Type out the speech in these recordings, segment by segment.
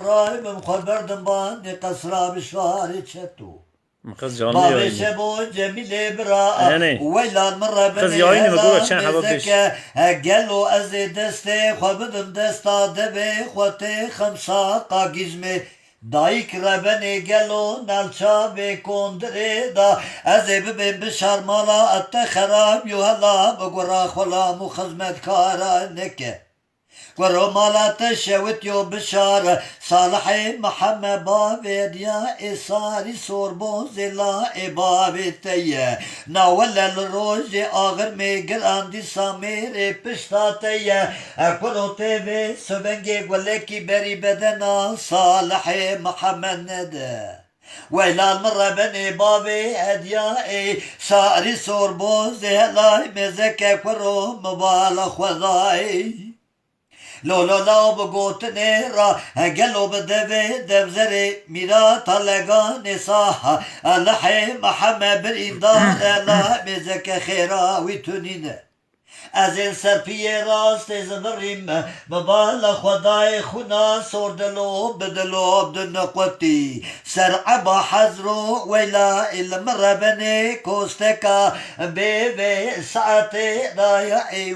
رايم خبردم باني قصرا بشواري تشتو Kız canlı بابي yayını. شبو جميل براء Yani ويلا المرة kız بني yayını mı bu? Çen هلا hava beş. مزكا قالوا أزي دستي خبدم دستا دبي خوتي خمسة قاقزمي دايك ربني قالوا نالشا بكوندري دا أزي ببي بشار مالا التخراب يهلا بقرا خلا مخزمت كارا نكه ورو مالات شوت يو بشار صالحي محمد بابد يا إصاري صوربون زلا إبابد تيه ناول الروج آغر ميقل عندي سامير بشتا تيه أكلو تيبي سبنجي ولكي بري بدنا صالحي محمد نده ويلا المرة بني بابي هديائي ساري صوربون زلا مزكا كرو مبالغ وضائي لو لو لو بقوتني را قلو بدبي دبزري ميرا طلقا نصاحة اللحي محمد بالإمداد الله مزك خيرا ويتونين ازل سرپی راست زبریم ببال خدای خونا سردلو بدلو بدن قوتی سرعبا حزرو ویلا المربني كوستكا بيبي ساعتي ضايعي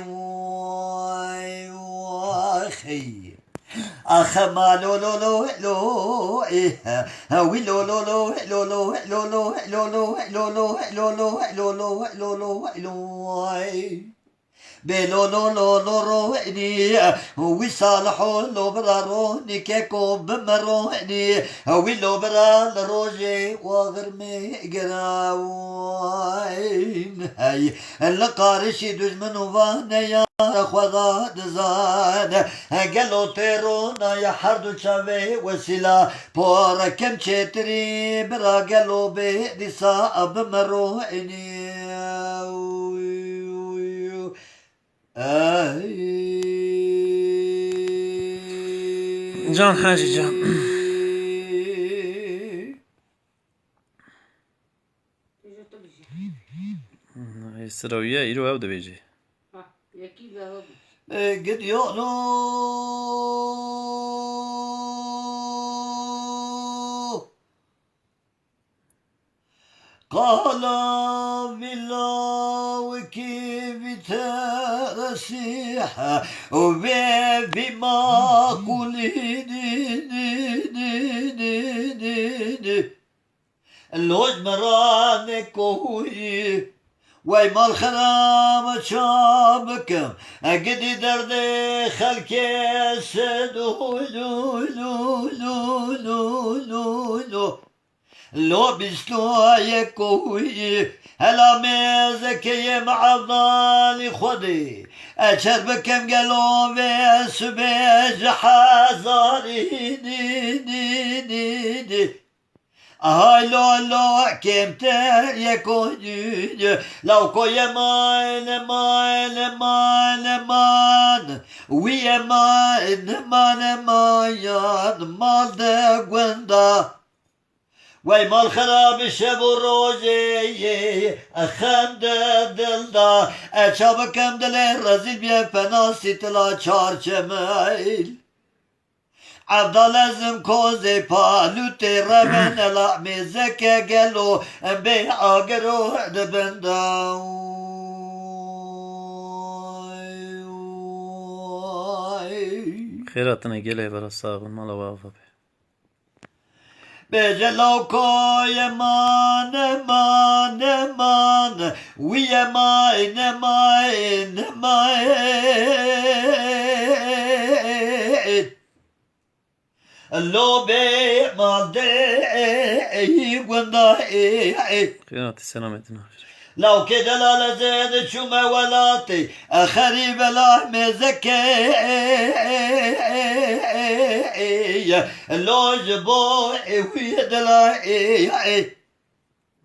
واخي أخما لو لو لو لو إيه وي لو لو لو لو لو لو لو لو لو لو لو لو لو لو لو لو بلو لو لو لو روحني ويصالحوا لو برا روني كيكو بمروني ويلو برا لروجي وغرمي قراوين هاي اللقارشي دوز منو فانا يا خذا دزان قالو تيرونا يا حردو شافي وسيلا بورا كم تشتري برا قالو بيدي صعب مروني Can Hacı Can. Sıraviye iri ev de beci. Gidiyor no. قال بالله وكيف ترسيح وبما قل اللوج مرانك وهي ويما الخرام شابكم اقدي دردي خلك سدو لو لو لو لو لو لو لو بشتو يكوي هلا مزكي مع ظالي خدي أشر بكم قالوا بسبيج حزاري دي دي دي دي هاي لو لو كم تر يكوي لو كوي مان مان مان مان ويا مان مان مان مال ده قندا وي مال خراب الشب الروجي أخند دلدا أشاب كم دلين رزيل بيه فناسي تلا چار چميل عبدا لازم كوزي بالوتي ربن لا مزكا قالو بي آقرو دبندا Kheyratına gele bara sağın mala vafa be. بجلو كوي مان مان مان ويا ماين ماين ماين اللو بي مالدي وندا Kıyameti selametine hafif. لو كده لا لزيد شو ما ولاتي أخريب لا مزكي لو جبو ويد لا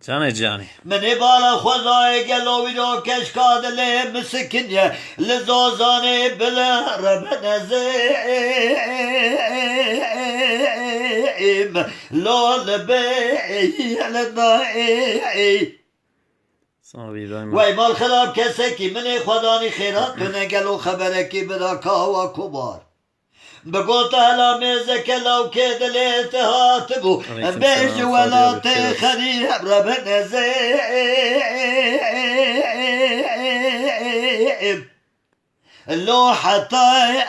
Cane cani. من يبالا خذاي قالوا ويدو كشكاد لي مسكن يا لزوزاني بلا ربنا زيم لو لبي لدائي Sana bir İbrahim. وای مال خراب کسی که من خدانی خیرات کنه گلو خبره که بدا کاوا کبار بقول تعالى ميزك لو كده ليه تهاتبو عليكم بيجي السلام. ولا فاضي أبو بكر. تخلي ربنا زي لو حتى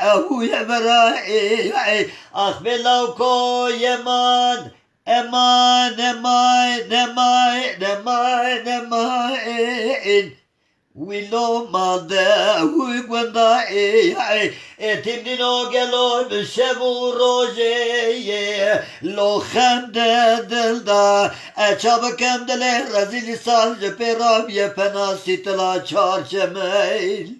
أبويا براي أخبر لو كو يمان امان امان امان امان امان ولو ما دا وقندا تبني لو قالوا بشبو روجي لو خمدا دلدا اچاب كم دل رزيلي سال جبرام يپناسي تلا چار شميل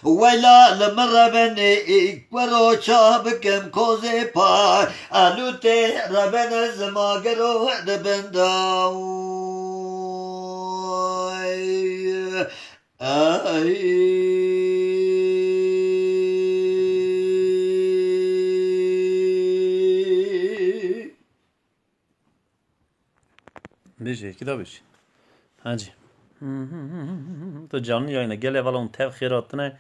ويلا لمرة بني ورو چاب كم كوزي پا الوتي ربنا زماغرو دبنداو بیجی کدا بیجی هاجی تو canlı yayına gel evalon tevhirat ne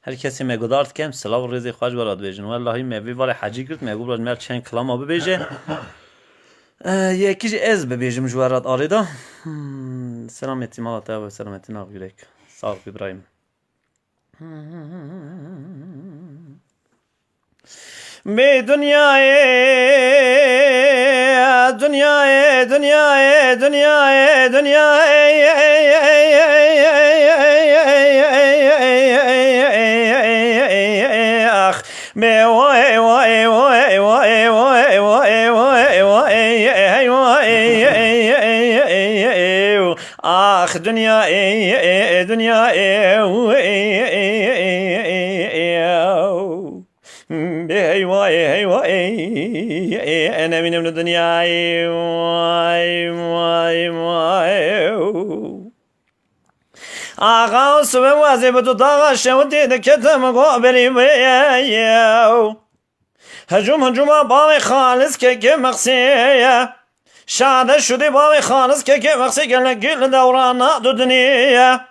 her kesi megodart kem selav rezi xoş barad bejin vallahi mevi vale hacı girt megu brad mer çen klama abi beje yekici ez be bejim juarat arida selametim Allah ve selametin av yürek sağ ol İbrahim be dünyaya dünyaya dünyaya dünyaya dünyaya be vay vay vay vay vay vay vay vay vay ah dünya dünya hey vay hey vay ana min الدنيا vay vay vay آقا سوى وازي بتطاغى شوتي دكتم قابلي بيايو هجوم باوي خالص كي مقسية شاد شدي باوي خالص كي مقسي قال قل دورانا دو دنيا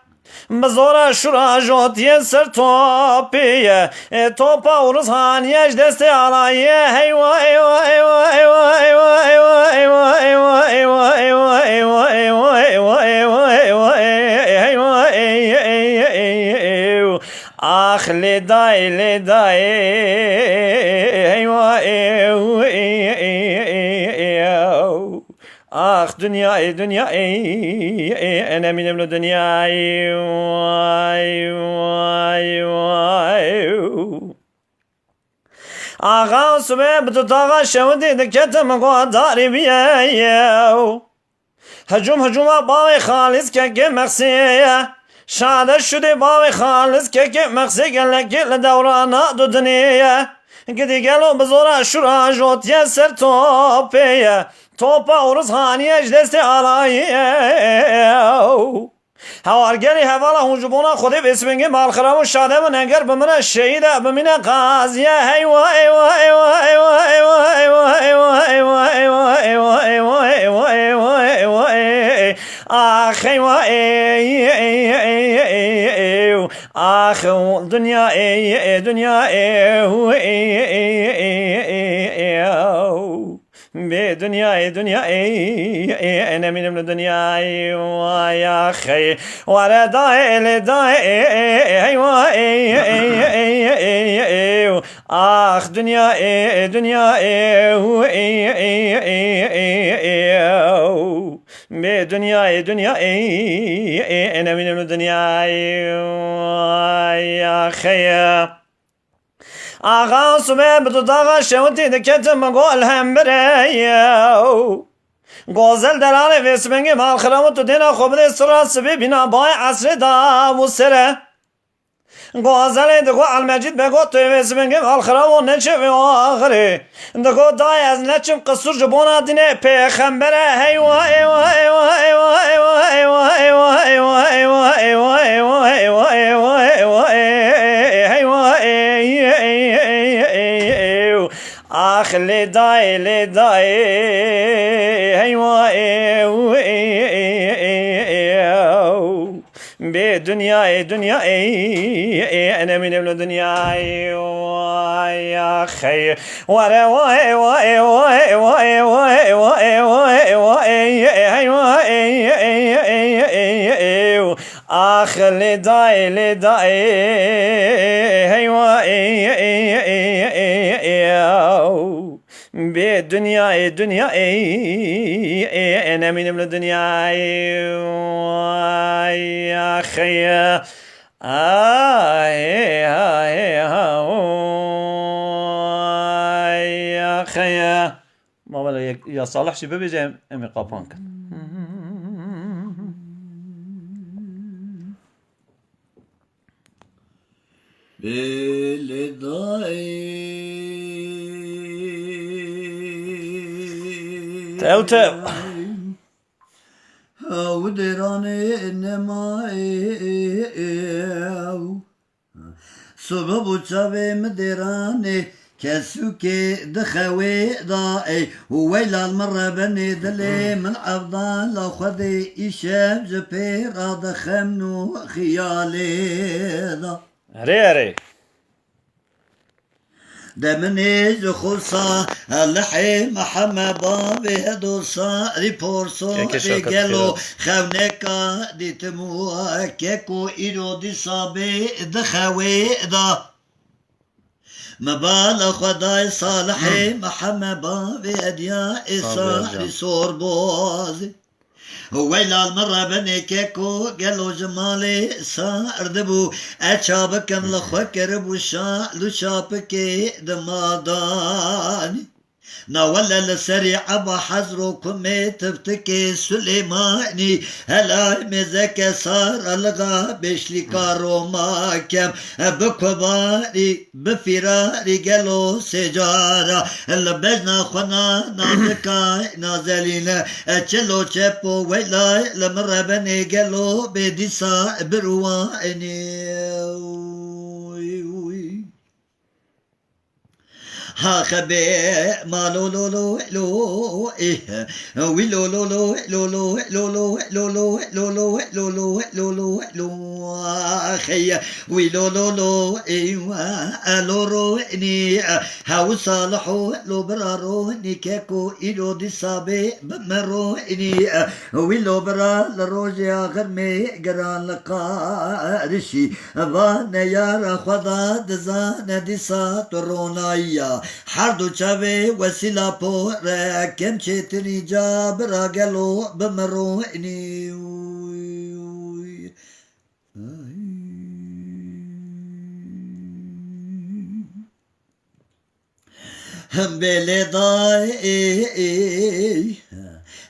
بزورا شورا جوت يسر توبية توبا ورزهان يج دستي علي هيوا هيوا هيوا هيوا هيوا هيوا هيوا هيوا هيوا هيوا هيوا هيوا هيوا آخ لداي لداي هيوا آخ دنيا دنيا أنا من ابن الدنيا واي واي واي آغا سبب تطاغى شودي دكتم قداري بيايو هجوم باوي خالص كي مقسية شاد شدي باوي خالص كي مقسي قال قل دورانا دو دنيا قدي قالوا بزورا شورا جوت يسر توبية توبا ورزهاني اجدستي علایو هوارگری هوالا هنجبونا خودی بسمنگی مالخرام و شاده و نگر بمن الشهیده بمن قاضیه هیوا هیوا هیوا هیوا هیوا هیوا هیوا هیوا هیوا هیوا هیوا هیوا هیوا آخ هیوا آخ دنیا دنیا بدنيا دنيا أنا من الدنيا ويا خي ولا داي لداي آخ دنيا دنيا بدنيا دنيا أنا من الدنيا ويا خي آغا سبب تطاغى شوتي دكتم قول هم بريو غزل دلال واسمنگی مالخرام تو دینا خوب دی سراس ببینا بای عصر دا و سره غزل دگو المجید بگو تو واسمنگی مالخرام و نچه و آخره دگو دای از نچم قصور جبونا دینه پیخمبره هیوا هیوا هیوا هیوا هیوا هیوا هیوا هیوا هیوا هیوا هیوا هیوا آخ لداي لداي هيوا بدنياي دنياي أنا من ابن دنياي يا خي ورا واي واي واي واي واي واي واي واي آخ لداي لداي بدنياي دنياي أنا من ابن دنياي يا خي يا خي ما ولا يا صالح شباب جاي أمي قابانك تاو تاو ودراني انما سبب وشابي مدراني كسوكي دخوي ضائي وويلا المرة بني دلي من أفضل خذي إشاب جبيرا دخمنو خيالي ضا هري هري دمني جخوصا اللحي محمد بابي هدوصا ريبورسو ريجلو خونكا دي تمو كيكو إيرو دي صابي دخوي دا مبالا خداي صالحي محمد بابي أديا إصاح لصور بوزي ويلا المرة بني كيكو قالوا جمالي صار دبو أتشابكم لخوكر بوشا لشابكي دماداني ناولا لسريع أبا حزركم تفتكي سليماني هلا مزك صار الغا بشلي كارو ماكم بكباري بفراري قالوا سجارة لبجنا خنا نازكا نازلين اتشلو تشبو ويلا لمرة بني قالوا بديسا برواني ها خبي ما لو لو لو لو إيه وي لو لو لو لو لو لو لو لو لو لو لو لو لو لو لو لو أخي وي لو لو لو إيه لو روني هاو صالحو لو براروني كيكو إلو دي صابي بمروني وي لو برا لروجي آخر مي قران لقارشي وانا يارا خدا دزان دي ساترونايا هر دو چاوه وسیلا پو رکم چیتنی جا برا گلو بمرو اینی هم بله دای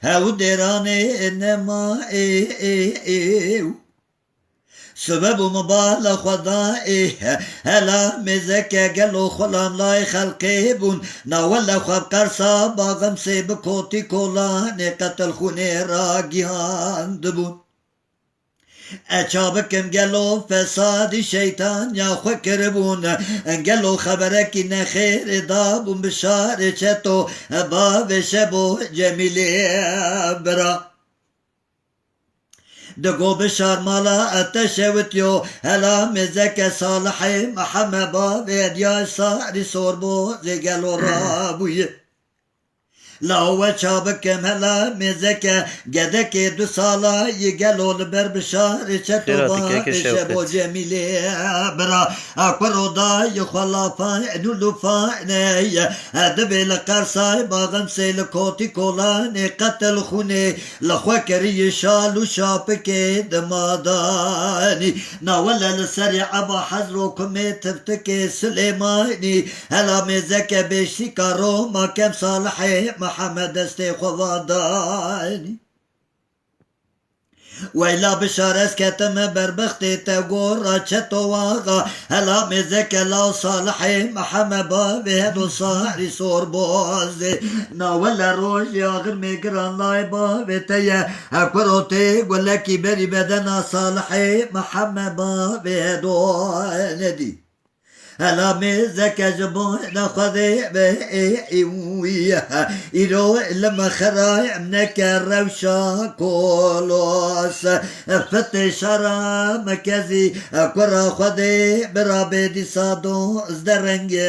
هاو درانه انما سبب مبالا خدائي هلا مزكا قالوا خلام لاي خلقي بون ناولا خواب قرصا باغم سيب كوتي كولاني قتل خوني راقيان دبون أشابكم قالوا فساد شيطان يا خكربون قالوا خبرك إن خير داب بشار شتو باب شبو جميلي برا دقو بشار مالا اتشوتيو هلا مزك صالحي محمد بابي ديا صاري صوربو زي قالوا رابوي لا هو شابكم هلا مزك قدك دو صالا يقالوا لبر بشار شتوبا شبو جميلي برا اكبرو دا يخلا فاين ولو فاين هدبي لقرصاي باغم سيل كوتي كولاني قتل خوني لخوكري شالو شابكي دماداني ناولا لسريع ابا حزركم تفتكي سليماني هلا مزك بشي كارو ما كم صالحي محمد استيخواداني ويلا بشارس كتم بربختي تقول راتشتو واغا هلا مزك لا صالحي محمد بابي هدو صاري صور بوزي ناولا روج ياغر ميقران لاي بابي تيا اكوروتي ولكي بري بدنا صالحي محمد بابي هدو ندي هلا مزك جبون نخذي بإيوية إيرو لما خراي منك الروشا كولوس فتش شرا مكازي كرا خذي برابدي صادو ازدرنجي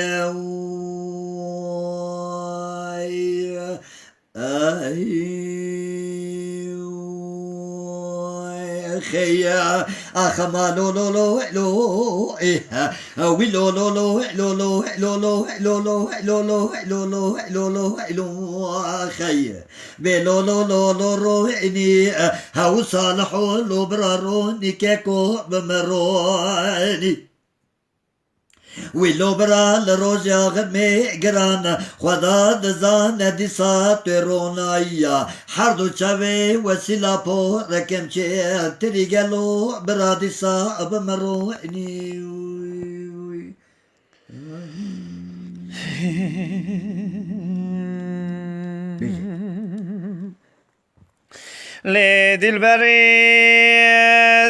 خيا أخما لو لو لو لو إيه وي لو لو لو لو لو لو لو لو لو لو لو لو لو لو لو لو خيا بلو لو لو لو رو إني هاو صالحو لو براروني كيكو بمروني ویلو برا لروجا غمی گران خدا دزان دیسا ترونایا هر دو چوی وسیلا پو رکم چه تریگلو برا دیسا بمرونی لدلبری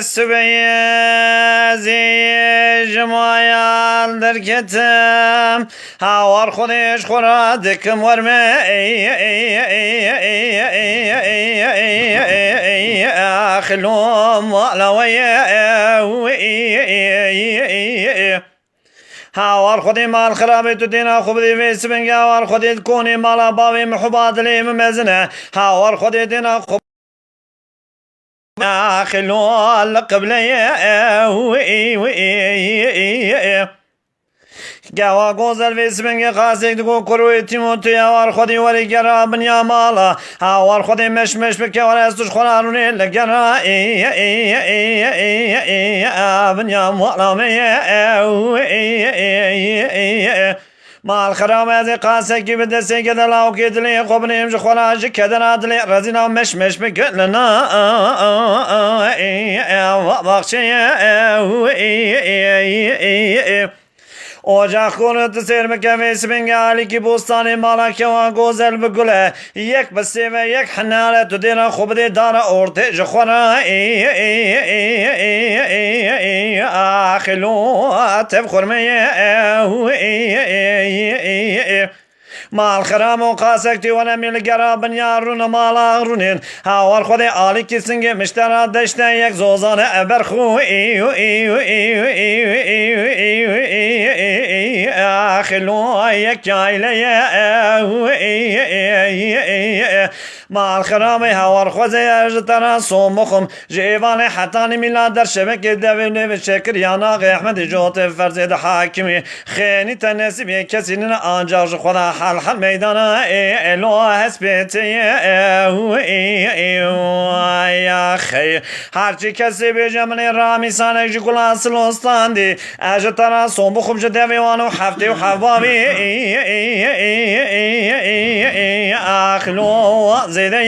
سبیه جمایل در کتم هوار خودش خورا دکم ورمه خلوم علویه هاوار خودی مال خرابی تو دینا خوب دی ویس بنگی هاوار خودی کونی مالا باوی محباد لی ممزنه هاوار خودی دینا خوب خلوال قبله گوا گوزل ویس بنگی خاصی دگو کروی تیموتی هاوار خودی وری گرا بنیا مالا هاوار خودی مش بکی ور استوش خورارونی لگرا بنیا مالا مال خرام از قاسه کی بده سه که دلاو کی دلی خوب نیم خلاج کدنا دلی رزینا مش بگلنا بخشی Ocak konutu sermeke ve ismin gali ki bostani mala kevan gozel bugule yek besi ve yek hanale tudina khubdi dara orte jkhona akhilu tebkhur me مال خرام و قاسکتی و نمیل گرابن یارون مالا رونین هاوار خود آلی کسنگ مشترا دشته یک زوزان ابرخو آخلو یک جایله مال خرام هاوار خود اجترا سومخم جیوان حتانی میلا در شبک دویله و شکر یاناغ احمد جوت فرزید حاکمی خینی تنسیبی کسی نن آنجاج خدا حل میدانا الو هسپیتی یا خی هرچی کسی بیجمنی رامی سانه جی گلاس لستاندی اجترا سومخم جدویوانو هفته و حبابی آخلو زیده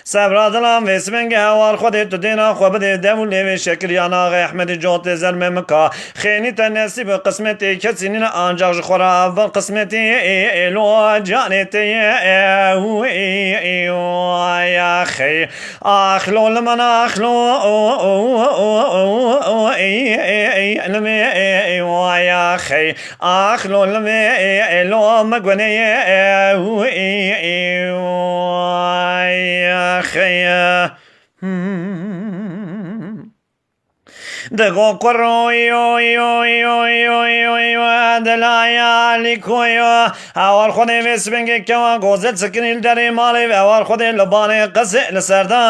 سبرادلام ویسمنگ هوار خودت تو دینا خوب دی دولی و شکریانا غی احمد جوت زلم مکا خینی تنسیب قسمتی کسی نین آنجاج خورا و قسمتی ایلو جانتی یا خی آخلو لمن آخلو یا خی آخلو لمن ایلو مگونی يا خيا دقو قرو يو يو يو يو يو يو دلايا لكويو هوار خودي بسبنگي كوا غوزل سكنيل داري مالي هوار خودي لباني قسي لسردا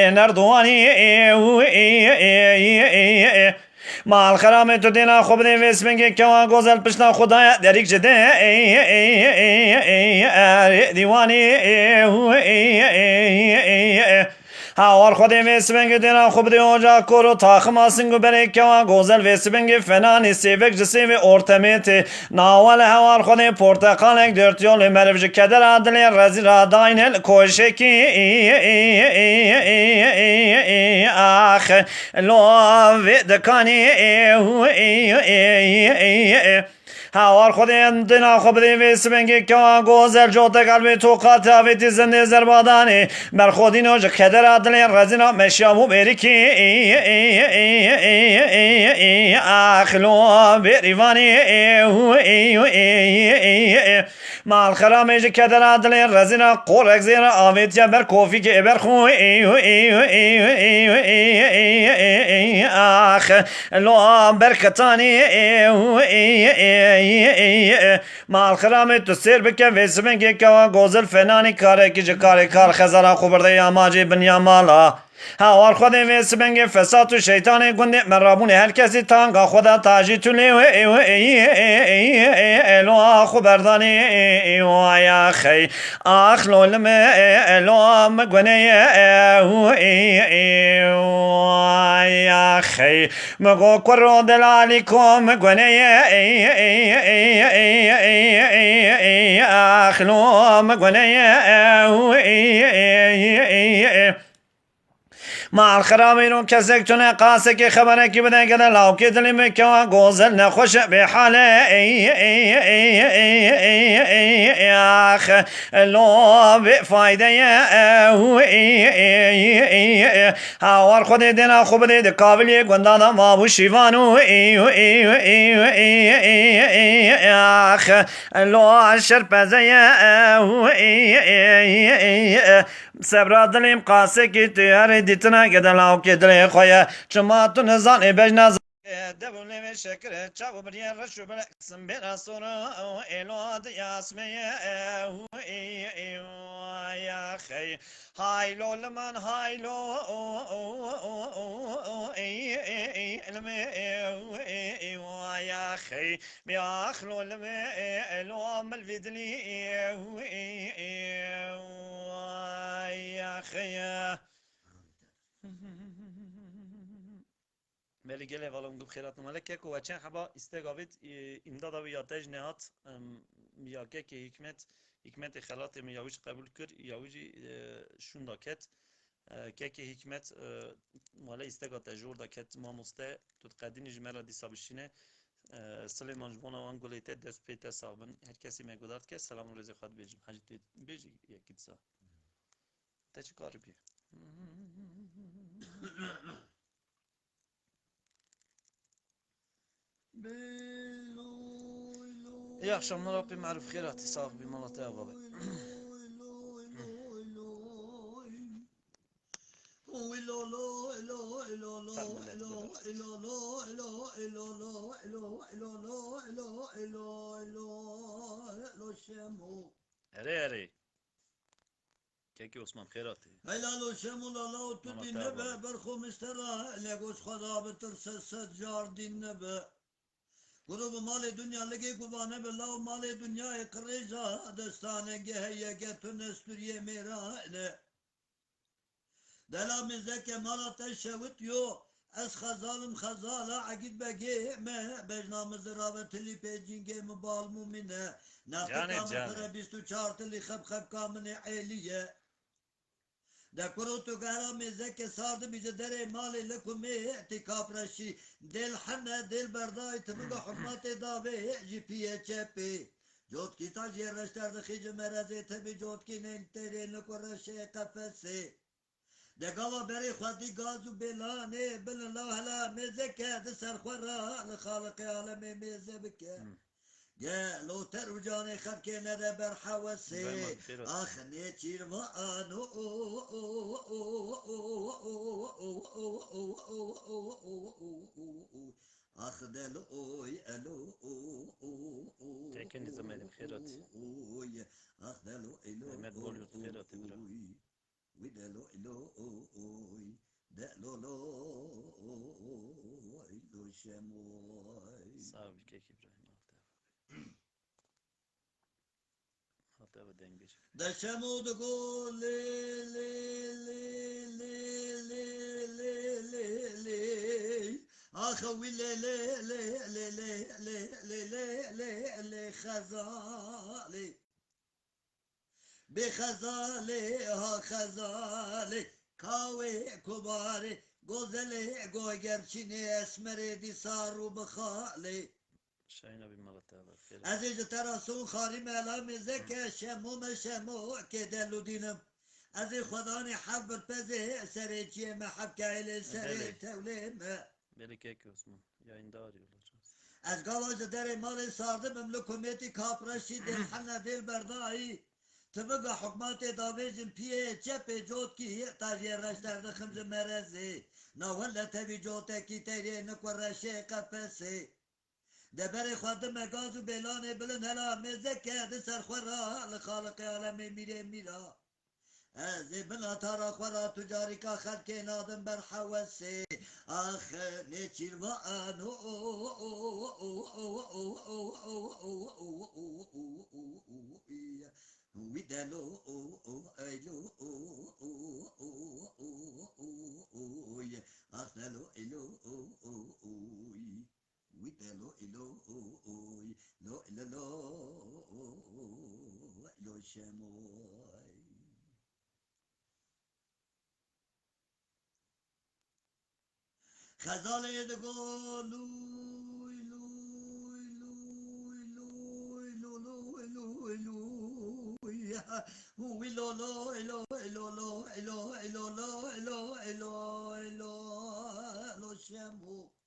نردواني مال خرام تو دینا خوب دی ویسمنگی کوا گوزل پشنا خدایا دریک جده دیوانی هاوار خودی ویسمنگی دینا خوب دی اوجا کرو تاخم آسنگو بری کوا گوزل ویسمنگی فنانی سیوک جسی و ارتمیتی ناول هاوار خودی پورتقالک درت یول مرفج کدر عدلی رزی را داینل کوشکی آخ لو دکانی هاوار خودین دنا خبری ویسمنگی که گوزر جوت قلبی تو قاطعیت زنده زربادانی بر خودینو ج خدر عدل رزینا مشیامو بریکی اخلو بریوانی مال خرامه ج خدر عدل رزینا قرق زیر آویت جبر کوفی که بر خو آخ لو برکتانی مال خرامه تو سر بکه ویسمنگی که گوزل فنانی کاره کی کار خزارا خبرده یا ماجی بنیا مالا هاوار خود ویسمنگی فساد و شیطان گنده مرابون هر کسی تانگا خدا تاجی تولی الو خبردانی یا خی آخ لولم الو مگونه یا خی مگو کرو دلالی کو مگونه اخلو مگونه مال خرامینو کسک تونه قاسه که خبره کی بده کده لاو که دلی مکوا گوزل نخوش به حاله آخ لو به فایده هاوار خود دینا خوب دی قابلی گندانا مابو شیوانو آخ لو شرپزه سبرا دلیم قاسه کی تیار دیتنا گدلاو که دلی خویا چما تو نزان بجنا دبل می شکر چاو بریا رشو بل قسم بنا سورا الو یاسمه یا خی هایلو لمن هایلو یا خی بیاخلو لمن الو ملفدلی یا خی ملی گله والم گفت خیرات ملکه کو و چند حبا استقابت امدادا و یاتج نهات میاکه که حکمت خلات میاویش قبول کرد یاویجی شونداکت که حکمت مال استقا تجور داکت ما مسته تو قدینی جمره دیسابشینه سلیمان جوانا وان گلیت دست پیت سابن هر کسی میگوداد که سلام روز خود بیجم حاجی بیجی یکی دسا تا چه کاری بی يا akşamlar Rabbi maruf khairat sağ bir malata ya baba. Ere Keki Osman khairatı. Helal olsun Allah tu dinle be berxum istera legos khada betir ses jar dinle be grubu mali dünya lege kubane be lav mali dünya kırıca destane geheye getun esturiye mera ne delamizde kemalat eşevit yo ez khazalım khazala agid bege me bejnamız ravetli pejinge mubal mumine nafikam kare bistu çartli khab kamne eliye da kurutu gara mezeke sardı bize dere mali lekumi itikaf raşi del hanna del berdai tımıga hurmat dave jipiye çepi jot ki ta yerleştirdi hiç meraze tabi jot ki nenterini kuraşe kafesi de gala beri khadi gazu belane ben la hala mezeke de serkhara li khaliq alemi mezebeke يا لو ترجعني خبكي ندى برحوسي اخني تشيرمانو اخدلو الو Tekin zamanım khairat. اخدلو الو Mehmet Bolyurt khairat ibra. ودلو الو دلو لو الو شموي Sağ ol Keki İbrahim. Hatta bu dengeci. دشمود گل لی لی لی لی لی لی لی لی آخوی لی لی لی لی لی لی لی لی لی خزالی بخزالی ها خزالی کاوی کباری گزلی گوگرچینی اسمری دی سارو بخالی شاينا بمغتها بخير. ازيج ترسون خاري ملام زكا شمو كدلو دينم ازي خداني حبر بزه سريتي محبك الى سري تولم Beli kek Osman. Yayında arıyorlar. از گاواز در مال سارده مملکومتی کاپرشی دل حنا دل بردایی تبقى حکمات داویزم پیه چپ جوت کی تاجر رشتر خمز مرزی ناولا تبی جوت کی تیری نکو رشه قفسی دبر خواهد مگاز و بلان بلن هلا مزکه ده سرخورا لخالق عالم میره میرا از بنا تارا خورا تجاری کا خلق نادم بر حوثی آخ نیچیر و آنو ویدلو ایلو اخنلو ایلو ويدلو إلو لو إلو لو شموي خزال يدقو لوي لوي لوي لوي لوي لوي لوي وي لو لو إلو إلو لو إلو إلو لو إلو إلو إلو لو شمو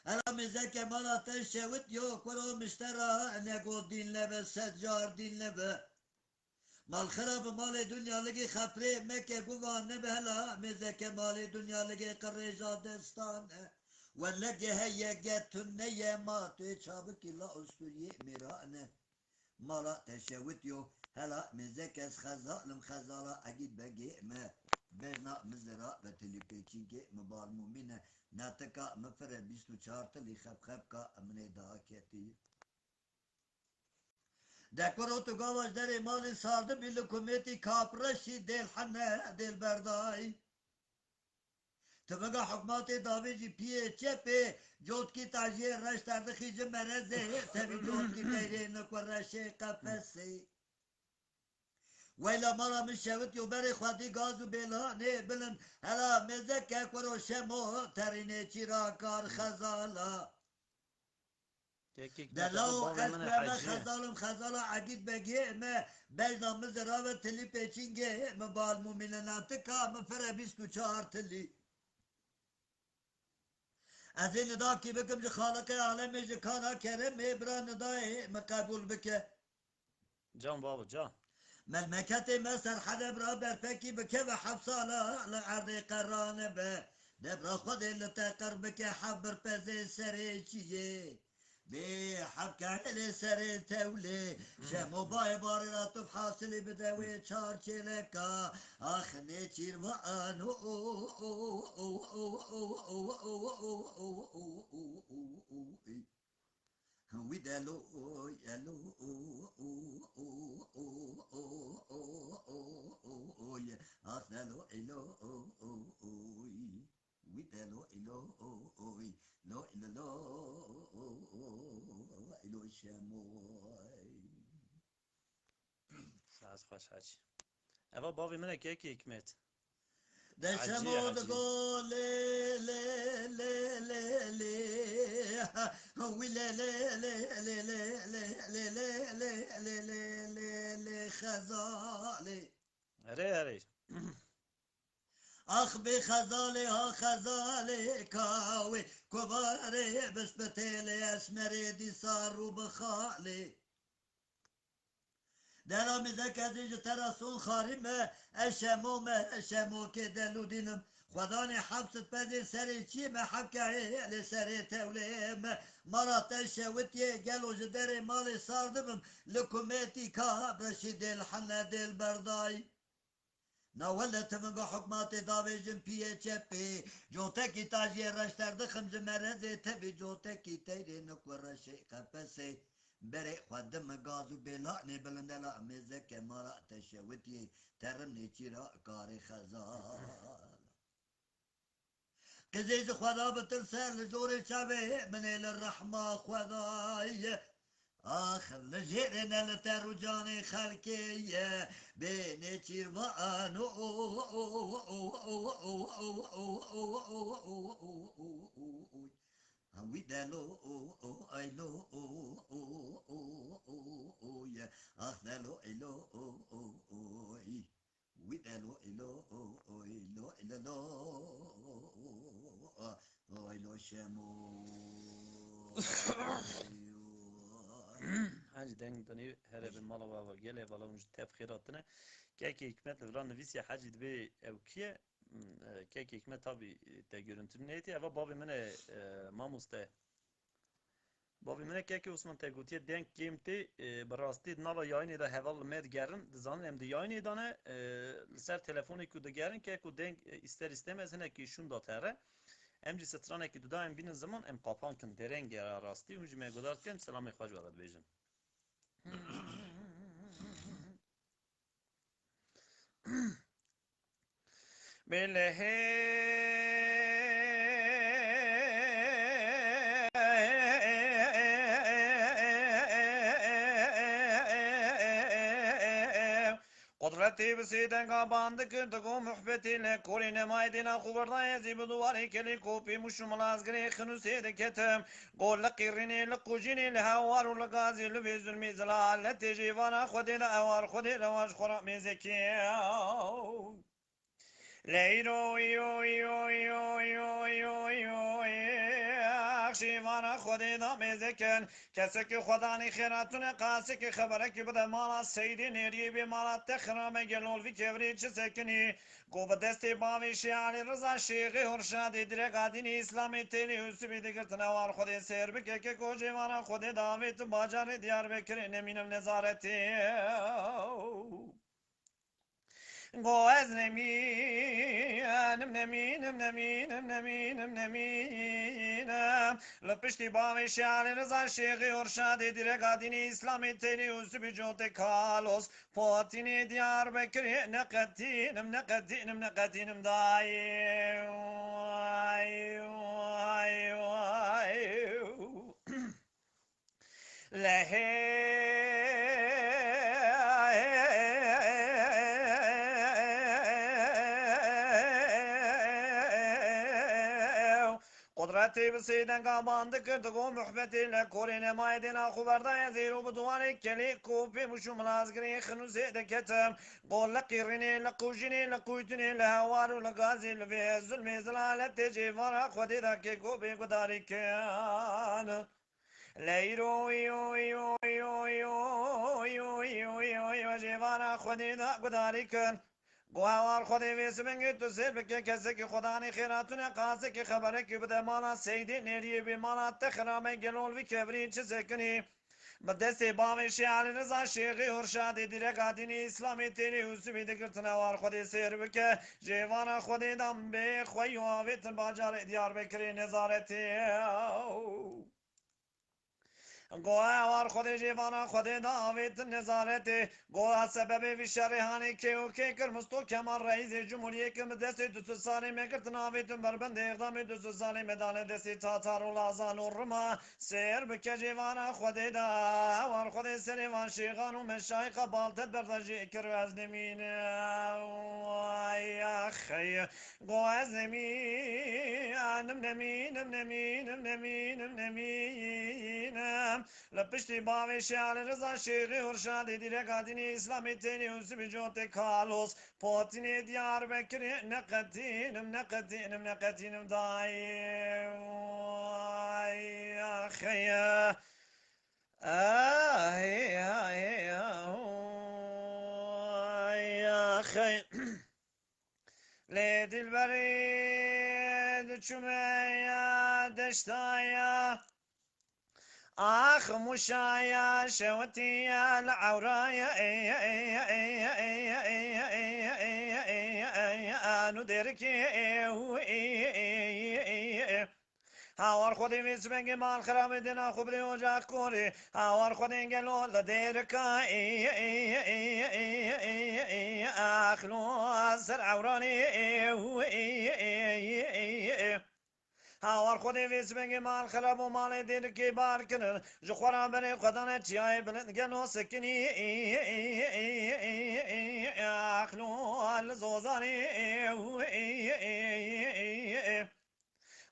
أنا مزكى مرة تشوت يوك ولو مشترى أن يقول دين لبا سجار دين لبا مال خراب مال دنيا لقي خفري مكة قوان نبهلا مزكى مال دنيا لقي قريجا دستان ولقي هيا قد نية ما تشابك لا أسطوري ميران مرة تشوت يو هلا مزكى خزالم خزالة أجيب بقي ما برنا مزرعة بتلقيتشي مبار مؤمنة ناتكا مفر 24 تلی خب کا امنه دا کتی دکورو تو گاواش در مال سارده بیل حکومتی کاپرشی دل حنه دل بردای تبقى حکمات داویجی پیه چپه جوت کی تاجیه رش ترد خیج مرزه تبی جوت کی تیره نکو رشه قفصه ویلا مرا من شوت یو بری خواهدی گازو بلانه بلن هلا مزکه کرو شمو ترینه چیرا کار خزالا دلو اسلام خزالا عقید بگیه ما بجنا مزراوه تلی پیچینگه مبال مومناناتکا مفره 24 تلی از این ندا کی بکم جه خالق عالم جه کانا کرم ابرا ندای مقبول بکه Can baba can. ملمكتي مسر حدا برابر فكي بكذا حبصالة لعرض قران به دبر خد اللي تقربك حبر بزي سريشيه بحبك على سري تولي شمو باي بارنا تفحاصلي بدوي تشارشي لكا اخ نيتشير وانو ويدلو يلو أصلو إلو ويدلو إلو لو إلو إلو شموي Saz xoş haç. Eva babi mene kek hikmet. ده شمو تقول لي لي لي لي لي وي لي لي لي لي لي لي لي لي لي لي لي لي خزالي Hare hare. اخ بخزالي ها خزالي كاوي كباري بس بتيلي اسمري دي صاروا بخالي درام ذكر ترسون خارمه اشمو كدلو دينم خداني حبست بدر سري چي ما حكا لسري توليم مرات الشوتي قالوا جدري مالي صاردبم لكميتي كاب رشيد الحنا دل برداي ناولت من حكمات داويجن بيه چپي جوتكي تاجي رشتر خمز مرزي تبي جوتكي تيري نكور رشي قفسي بري خدم غازو بلا نبلندلا مزك مرا تشوتي ترم نيچيرا كاري خزال قزيز خدا بترسل لزور شبه من الرحمة خداي آخر لجيرنا لترجاني خلقي بين تيرمان ويدلو Ah elo elo oy. With elo elo oy lo elo lo oy lo shemo. Hacı denk dani hele bir mala baba gele baloncu tefkiratına keke hikmet vran nivisi hacı dibe evkiye keke hikmet tabi te görüntünün neydi ama babi mene mamuste babi mene keke Osman te gutiye denk gemti barasti nava yayını da heval med gerin zanın hem de yayını da ne ser telefonu ku da gerin keke denk ister istemez ne ki şun da tere emci strane ki dudaim binin zaman em kapankın deren gera rasti ucu me godarken selam ekvaj varad bejim. Bilehe Kudreti bisiden kabandı kırdık o muhbetiyle Korine maydina kubarda yazibu duvari keli kopi muşumul azgri khınusiyede ketem Golla qirini lukujini lehavaru lagazi lübizül mizla Alleti jivana khudina avar khudina vaş khura mizekiyav Leylo yo yo yo yo yo yo شیوان خودی دام زکن کسی که خدا نی خیراتون قاسی که خبره که بده مالا سیدی نیری بی مالا تخرام گلول وی کبری چه سکنی گو به دستی باوی شیعالی رضا شیخی هرشادی درگا دینی اسلامی تیلی حسی بیدی گرتن وار خودی سیر بکه که کو جیوان خودی داویت باجار دیار بکری نمینم نظارتی Goaz neminem Lpişti bavi şari rıza şeyhi orşadi direk adini İslami teli usubi jote kalos Potini Diyarbakır'ı nekatinim dayi Kudreti bisiden kabandı kırdık o muhbetiyle Korine maydina kubarda yaziru bu duvarı keli kupi muşum lazgiri khnuzi de ketem Golla qirini lakujini lakuytini lehavaru lagazi lvi zulmi zalalet tecivara khudi da ke kubi kudari kan Leyro yo yo yo yo yo yo yo yo jivana khudi da kudari kan Guhavar خودی ویسمنگی تو سر بکه کسی که خدا نی خیراتونه قاسی که خبره که بده مانا سیدی نیریه بی مانا تخرامه گلول وی کبری چه سکنی بدستی باوی شیعالی رضا شیخی هرشادی دیرک آدینی اسلامی تیری حسی بیده کرتنه وار خودی سر بکه جیوانا خودی دم بی خوی و آویتن باجار دیار بکری نظارتی Goa var khode jivana khode davet nezareti Goa sebebi vi şerihani ke o ke kırmızı kemal reis cumhuriye ke medesi düsü sani mekert navetin berbende iqdami düsü sani medane desi tatarul azan urma Ser bike jivana khode da var khode serivan şiğanu meşayka baltet berdaji kir aznemine Ay akhay Goa aznemin nemin لپشتی باوی شیعال رضا شیخی هرشادی دیرک آدینی اسلامی تینی حسی بی جوت کالوس پوتینی دیار بکری نقتینم دایی آخی آخی لی دلبری دچمیا دشتایا آخ مشايا شوتيا العورايا ندركي هاور خودی میسبنگی مال خراب دینا خبری اجاق کوری هاور خودی گلو لدیرکا اخلو سر عورانی هاور خودی ویسبنگی مال خراب و مال دیر کی بار کنن جخورا بری خدانه چیای بلند گلو سکنی اخلو الزوزانی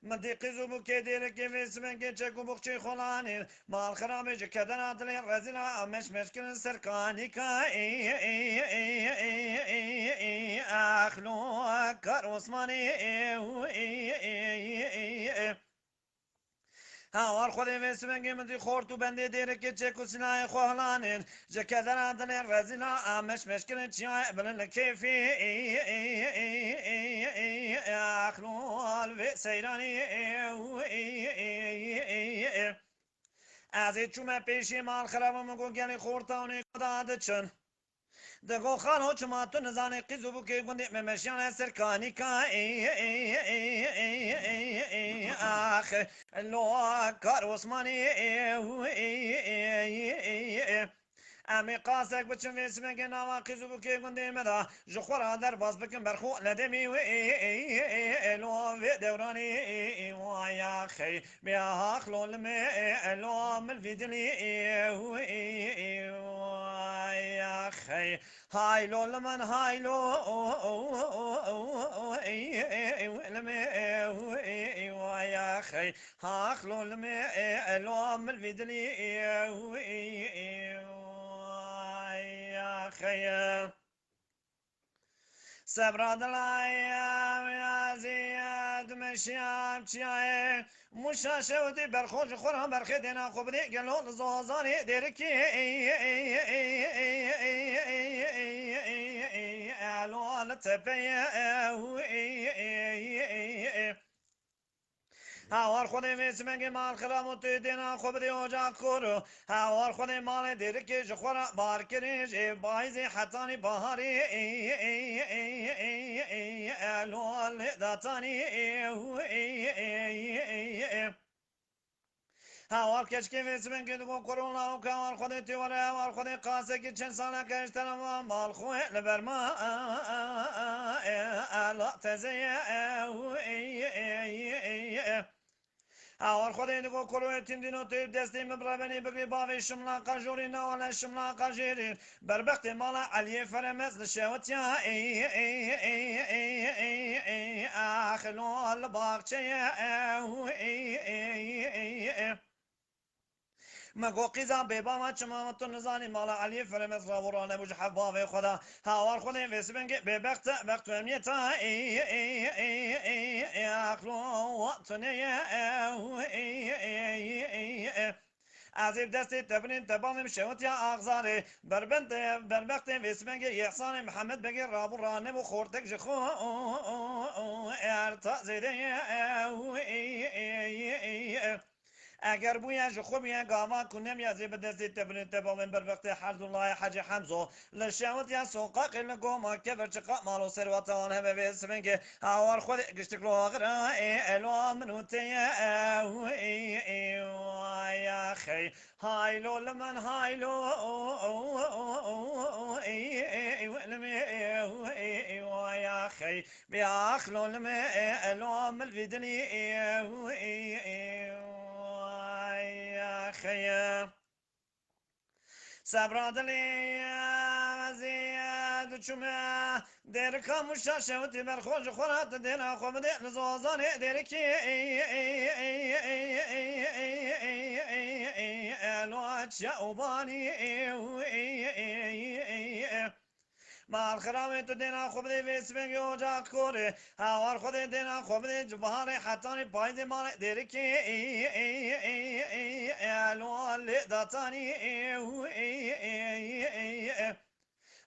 مدي قزو بكدير كيف اسمن كيتشك وبخشي خلاني ما الخرامج كدن عدلي رزنا مش مشكل سركاني كاي اخلو كر عثماني هاوار خودی وسمنگی مدی خورد تو بنده دیره که چه کسنای خوالانین جکه در عدن رزینا آمش مشکل چیای بلن کیفی اخلوال و سیرانی از چوم پیشی مال خرابم گو گلی خورتاونی قداد چن دگو خانو چما تو نزانه قیزو بو که گندی ممشیان سرکانی کا آخ لو کار عثمانی امی قاسک بچن ویسمه که نوا قیزو بو که گندی مدا جخورا در باز بکن برخو لدمی لو وی دورانی ویا خی بیا خلو لمی لو من ویدلی ویا خی هاي لو لمن هاي لو يا خي هاخ لو لمي لو من الفيدلي يا خي سبراد الأيام يا زياد مشيام تشاي مشاشة ودي برخوش خورها برخدنا خبري قالوا زوزاني ديركي قالوا لتبيا هاوار خودی ویسمنگی مال خرامو توی دینا خبری اجاق کرو هاوار خودی مال دیرکی جخورا بار کریش بایزی حتانی بهاری الوال داتانی هاوار کشکی ویسمن که دو کرونا و کار خودی تیوره هاوار خودی قاسه که چند ساله کشترم و مال خوی لبرما الا تزیه هاوار خودی دو کروی تندینو تیب دستی مبربنی بگی باوی شملا قجوری نوالا شملا قجیری بربخت مالا علی فرمز لشوتیا آخلو الباقچه مگو قیزا بیبا ما چما تو نزانی مالا علی فرمز را ورانه بوج حباب خدا هاوار خودی ویسبنگی ببخت بخت ومیتا اخلو وطنی عزیب دستی تبرین تبامم شوت یا آغزاره بربخت ویسبنگی یحسان محمد بگی رابو رانه و خورتک جخو ارتازیده اگر بویا جخوب یا گاوا کنم یا زیب دستی تبرین تبامن بر وقت حرز الله حج حمزو لشاوت یا سوقاق لگو ما کبر چقا مالو سرواتان همه بیسمن که هاوار خود گشتک رو غرا الو منو تیا یا خی هایلو لمن هایلو يا خي بياخلو لما الو من الفيدني يا خي سبراد لي زياد چومه در کاموشا شوتی بر خوش خورات دینا خوب دی لزوزانه درکی الوات شعبانی مال خرامه تو دینا خوب دی ویسمگی اجاق کوره هاوار خود دینا خوب دی جبهار حتانی پایز مال درکی الوال داتانی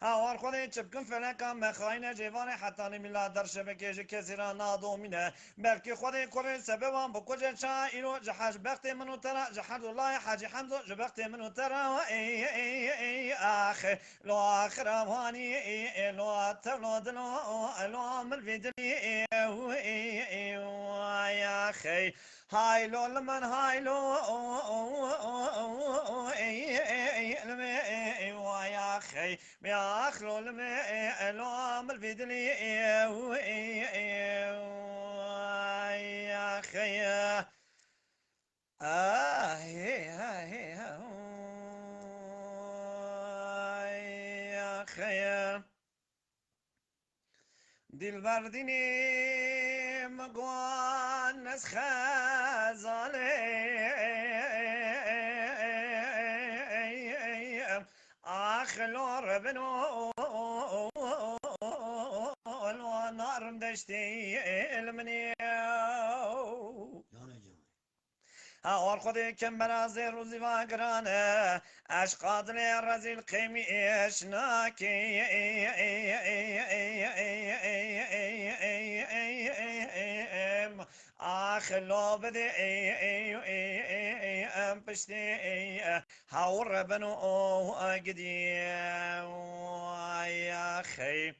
هاوار خودی چپکن فلکم مخاین جوان حتانی میلا در شبکه کسی را نادومینه بلکه خودی کره سببان با کجا چا ایرو جحج بخت منو ترا جحج الله حاجی حمزو جبخت منو ترا آخ لو آخر وانی لو تلو دلو لو من فيدلي يا خي هاي لو لمن هاي لو يا خي بياخلو لما لو من فيدلي يا خي يا خي دل بردني مقوان خزالي آخلو ربنو الونار دشتي المنيو جانه جانه هاور خودی کم برازی روزی واگرانه عشقات لی رزیل قیمی اشناکی آخلو بدی ام پشتی هاور بنو اگدی یا خی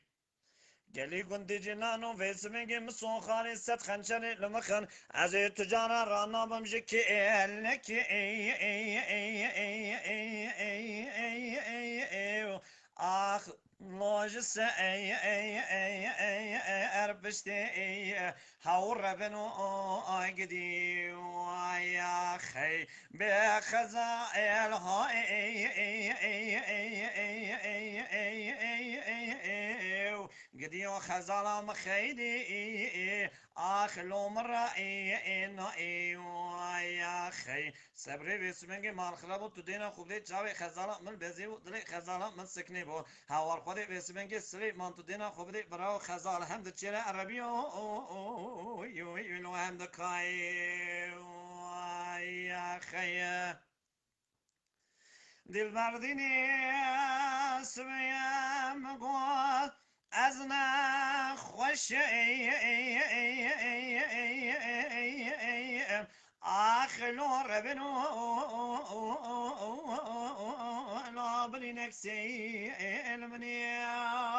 گلی گندی جنانو ویسمگی مسون خالی ست خنچری لمخن از تجارا رانا بمجکی النکی آخ لوجس اربشتی هاور بنو آگدی ويا خي بخزائل هاي قديو خزالة مخيدي آخلو مرة ويا خي صبري بسمنجي مال خرابو تدينا خوبدي تشاوي خزالة من بزي ودلي خزالة من سكني بو هاور خودي بسمنجي سري من تدينا خوبدي براو خزالة هم دتشيرا عربيو يلو هم دكاي ويا خي دل برديني سبيام قوات از نخوش آخلو ربنو لا بلی نکسی المنیو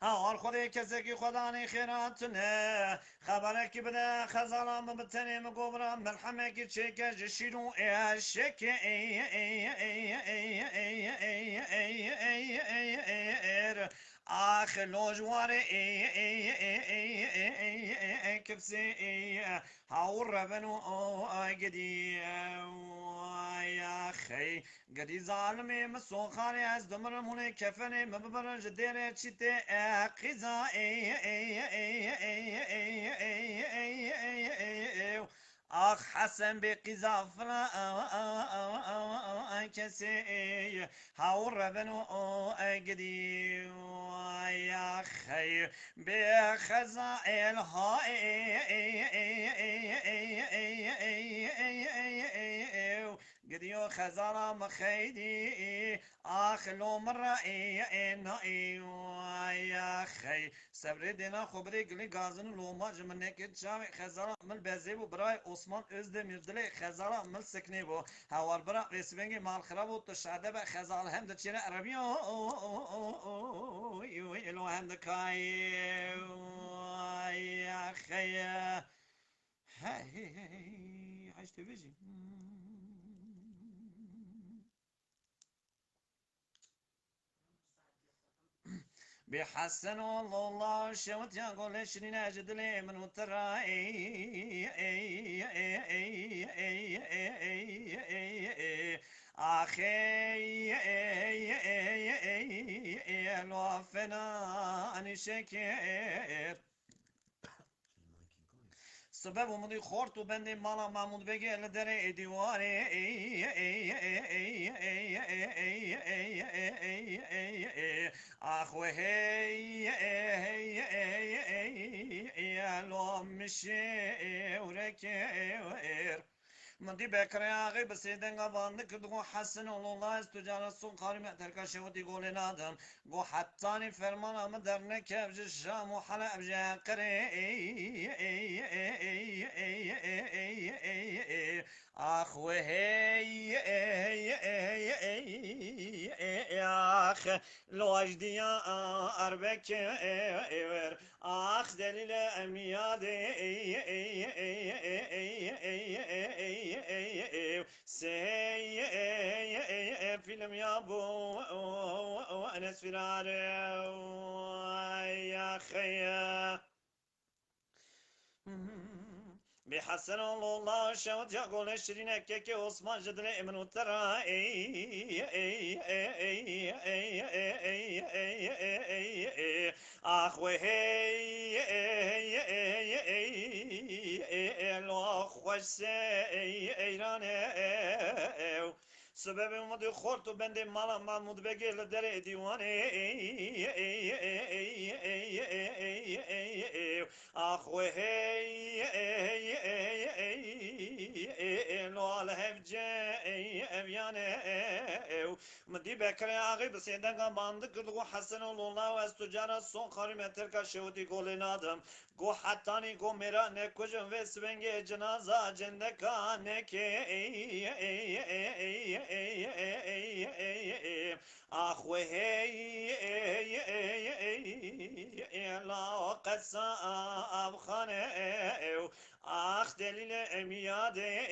هاور خودی کسی که خدا نی خیرات نه خبره کی بده خزالام بتنی مگوبرم ملحمه کی چکه جشیرو اشک آخ لوجوار كبسي هاور ربنو قدي يا خي قدي ظالمي مسوخاني از دمرموني كفني مببرج ديري تشتي قزا آخ حسن بقذافنا كسي هاور ربنو اقدي يا خي بخزائل هاي قديو خزارة مخيدي آخلو مرة يا خي صبري دينا خبري قلي غازن لو ما جمنك تشاوي خزارة من بزي بو براي عثمان özdemir dili خزارة من سكني بو هاور برا رسبنجي مال خرابو تشعده بقى خزارة هم دتشينا عربيو يلو هم دكاي يا خي هاي عشت بيجي بحسن الله شوت يا قول شنين اجد لي من وتراي اخي الوفنا عن شكر سبب مدي خورت و بندی مالا محمود بگه لدره دیواره اخوه لو مشي وركير من دي بكري اغي بسيدن قباند كدو حسن الله استجارة سون قارم تركا شوتي قولي نادم قو حتاني فرمان ام درنا كبج الشام وحلا ابجا قري اخوه اخ لو اجديا اربك اخ دليل امياد سي فيلم يابو وانا سفرار يا خيا بحسن الله شوت يقول الشرين كيكي عثمان جدل من وترى آخ و هی لو خوش ایرانه سبب مد خورد و بند مالا محمود بگل در دیوانه آخ و هی لو الهفجه اویانه مدی بکره آقی بسیدن bandı kırdı Hasan oğluna ve tüccara son karimeter kaşevdi golün adam go hattani go mera ne kocam ve svenge cenaza cende kane ke ah ve hey la qasa abkhane ah delile emiyade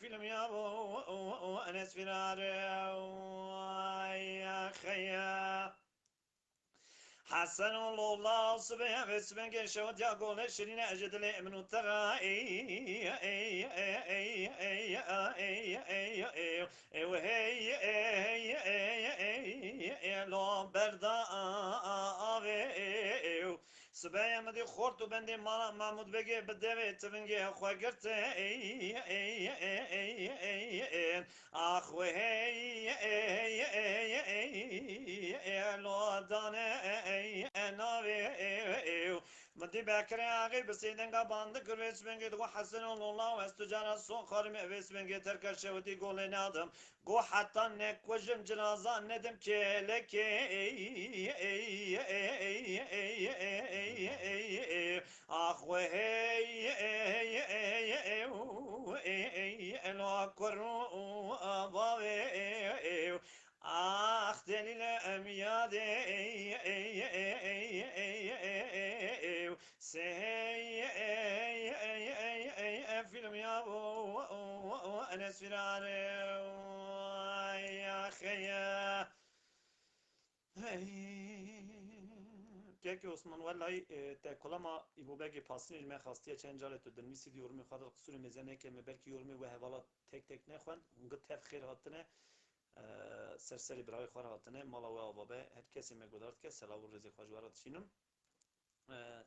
film ya bu Enes Firare ya khaya حسن الله صبح اسمن شوت يا قول شرين اجد لي من ترى وهي لو بردا صبح مدي خورت وبندي محمود بقي بدوي تبنجي خوغرت اخ وهي لو دانه مدي بكري اغي بسيدن قبانdı kırves ben gidi go hasen Allah ve tüccara son karime ves ben geter kaşevdi golene adam go hatta ne kocum cenaza nedim keleke ah ve hey elo koru abave ah delile emyade sey film ya bu Enes Firare ya khaya Peki Osman vallahi te kolama ibo belki pasın ilme hastiye çencal etti denmisi diyorum mi kadar kusur mezene kelime belki yorumu ve hevala tek ne xwan unga tefkhir hatine serseri برای خوار هاتنه مالا و آبابه هر کسی مگودارد که سلاو رزی خواجوارد شینم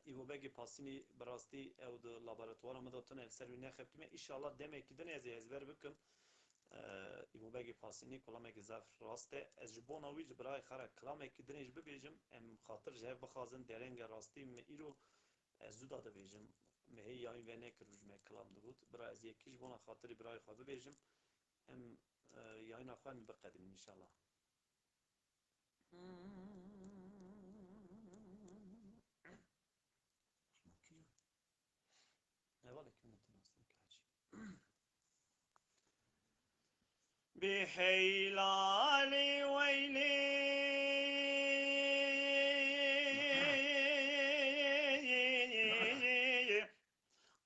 ایو بگی پاسینی براستی او دو لابراتوار مداتن السر وینه خبتیمه ایشالله دمه که دنه ازی ازبر بکم ایو بگی پاسینی کلامه که زف راسته از جبونا ویج برای خاره کلامه که دنهش ببیجم ام خاطر جهب بخوازن درنگ راستی م ایرو از زود داده بیجم مهی یاین وینه کروجمه کلام دو بود برای از یکی جبونا خاطری برای خواه ببیجم ام yayın akvan بقدم inşallah. بحيلالي ويلي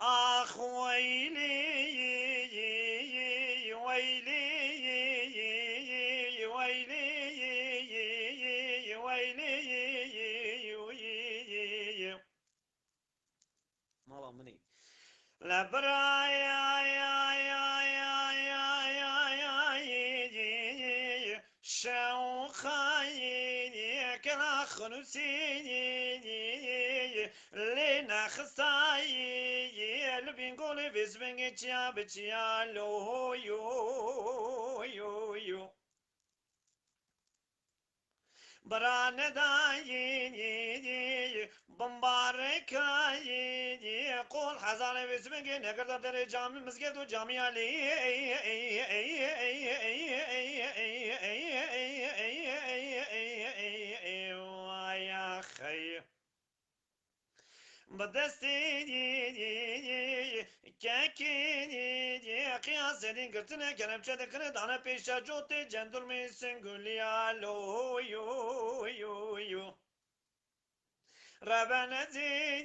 آخ ويلي ويلي مالا مني لا برايا شوخايني كلا خنوسيني لنا خصايي لبين قولي بزبنجي تيا لو يو برانه دايني بمباركايني قول حزانه بزبنجي نقدر در جامع مسجد و جامع علي يا خي بدستي كاكيني قياس دين قرتنا كلام شد كنا دانا بيشا جوتي جندر من سنغوليا لو يو ربنا زي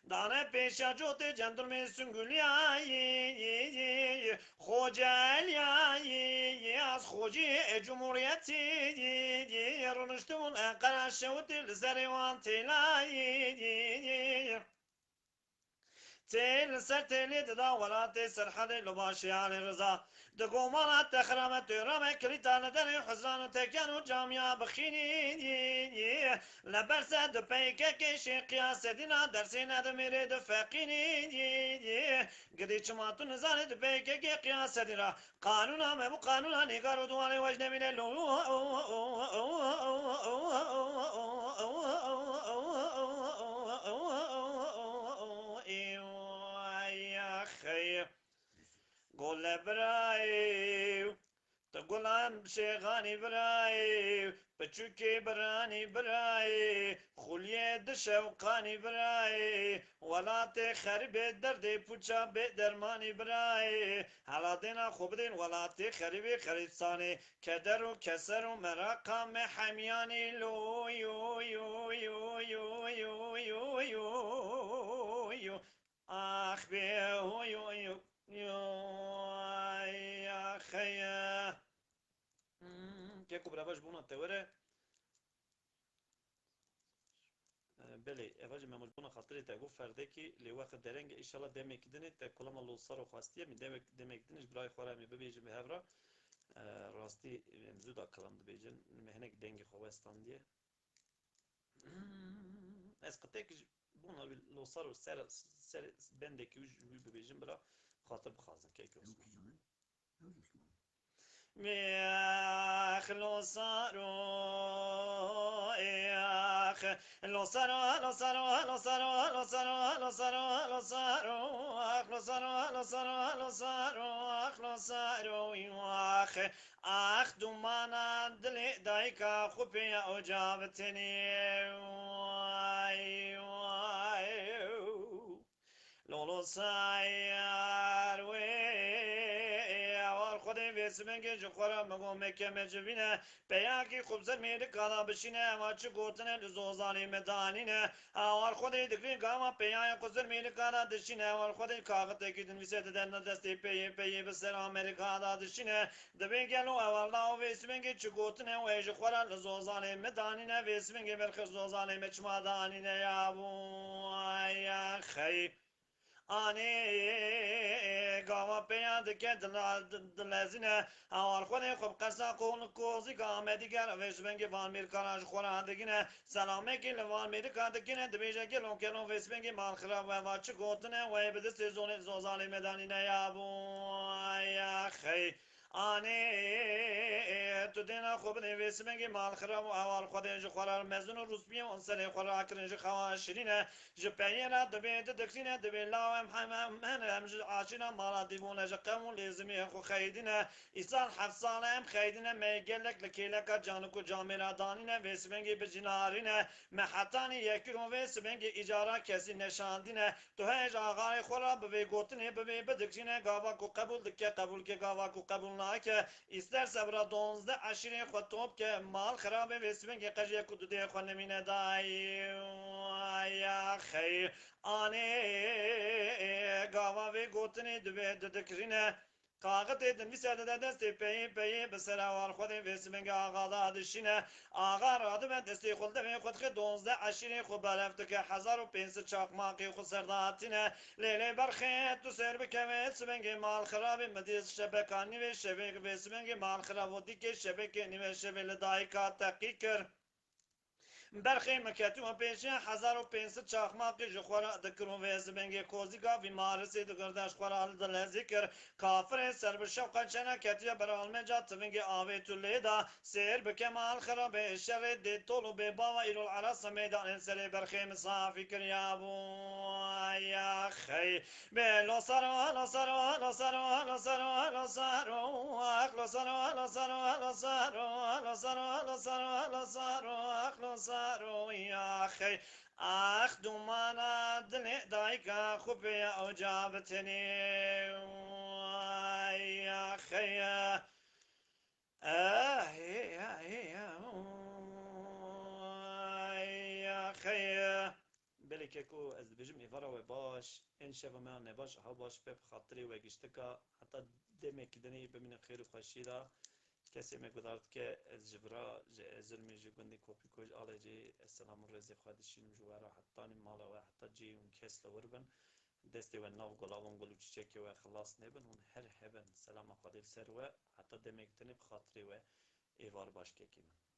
دانا بيشا جوتي جندر من سنغوليا خوجل يا از خوجي جمهوريتي رنشتون انقرا شوتي لزريوان تلاي تيل سر تيلي تدا ولا تسر حد لباشي على رضا دقومانا تخرمت رمى كريتان دني حزان تكيانو جامعة بخيني لبرسة دبيك كيشي قياس دينا درسينا دميري دفاقيني قدي چماتو نزاني دبيك كي قياس دينا قانونا مبو قانونا نيقارو دواني وجنة من اللو يا خير قول برايو تقولان بشيغاني براي بچوكي براني براي خوليه دشوقاني براي ولاتي خربي دردي پوچا بدرماني براي حالاتنا خوب دين ولاتي خربي خريصاني كدر و كسر و مراقام حمياني لو يو يو يو يو يو يو يو يو آخ بيو يو يو يا خيا كيكو برافاج بونا توري بله اواج مموج بونا خاطري تاگو فردكي لوقت درنگ ان شاء الله دمك دني تا كلام الله صار وخواستيه من دمك دنيش براي خورا مي ببيج بهبرا راستي زودا كلام دبيجن مهنك دنگ خوستان دي اس قتك بونا لو صار سر بندك يوج ببيجن برا خاطر بخازن كيكو مياخ لو صاروا إياخ لو صاروا لو صاروا لو صاروا لو صاروا لو صاروا لو صاروا لو صاروا لو صاروا لو صاروا لو صاروا إياخ آخ دمانا دلي دايكا خبي أجابتني لولو ساير خودی ویسمنگ جخورا مگو مکه مجبینه پیاکی خوب زمین کالا بشینه اما چه گوتنه لزوزانی مدانینه آوار خودی دکری گاما پیای خوب زمین کالا دشینه آوار خودی کاغت کیدن ویسه دن دستی پی بسر آمریکا دا دشینه دبی گلو اولا ویسمنگ چه گوتنه و جخورا لزوزانی مدانینه ویسمنگ برخ زوزانی مچمادانینه یا بو یا خی آنی گاوا پیاد که دلزینه آوار خونه خوب قصا کون کوزی گامه دیگر ویش بنگی وان میر کاراج خورا دگینه سلامه کی لوان میر کا دگینه دبیجه کی لون کلون ویش بنگی مال خراب و واچ گوتنه و بده سیزون زوزالی مدانینه یا بو یا خی آنی تو دینا خوب نویس منگی مال خراب و اول خودی جو خورار مزون و روز بیم اون سری خورار کرن جو خواه شرینه جو پیرا دبی دکتینه دبی لاوم هم جو عاشینا مالا دیبونه جو قمون لیزمی خو خیدینه ایسان 7 ساله هم خیدینه میگلک لکیلک جانکو جامیرا دانینه ویس منگی بجنارینه محتانی یکرون ویس منگی اجارا کسی نشاندینه تو هیچ آقای خورا ببی گوتنه ببی بدکتینه گاوا کو قبول دکه قبول که گاوا کو قبول که isterse bura donzda aşire xwe top ke mal xerabe vesmenge qejiye ku dude xwe nemîne dayî ya xey anê gava vê gotinê dibe didikirîne Kağıt edin bir serde de desti peyi besera var xwedê vesmenge ağada dişine ağa radı ve desti xulde ve xwedxi donzda aşire xwe belef dike 1500 çakmakî xwe serdatine lêlê berxê tu ser bike vesmenge mal xerabe mediz şebekani ve şebek vesmenge mal xerabo dike şebekeni ve şebeli dayika teqî kir برخی مکتوم پیشه 1500 چاخماقی جخورا دکرون ویزبنگی کوزیگا وی مارسی دگردش خورا دل ذکر کافر سر بشوقا چنا کتیا برال مجات تفنگی آوی تولیدا سیر بکمال خراب شر دی طولو بی باوا ایلو العرص میدان سری برخی مسافی کریابو یا خی بلو سرو لو سرو لو سرو لو سرو لو سرو لو سرو لو سرو لو سرو لو سرو لو سرو لو سرو لو سرو يا أخي أخ دمانا دلي دايكا خبي أجابتني يا أخي يا أخي بلكيكو از بجم إفرا وباش إن شاء الله ما نباش هباش بب خاطري وجشتكا حتى دمك دني بمن خير وخشيدا کسی میگذارد که از جبرا زلمی جگندی کپی کج آله جی السلام رزق خودشیم جوارا حتی نمالا و حتی جی اون کس لوربن دستی و ناو گلابون گلو چیچکی و خلاص نبن هون هر هبن سلام خودی سر و حتی دمکتنی بخاطری و ایوار باش که من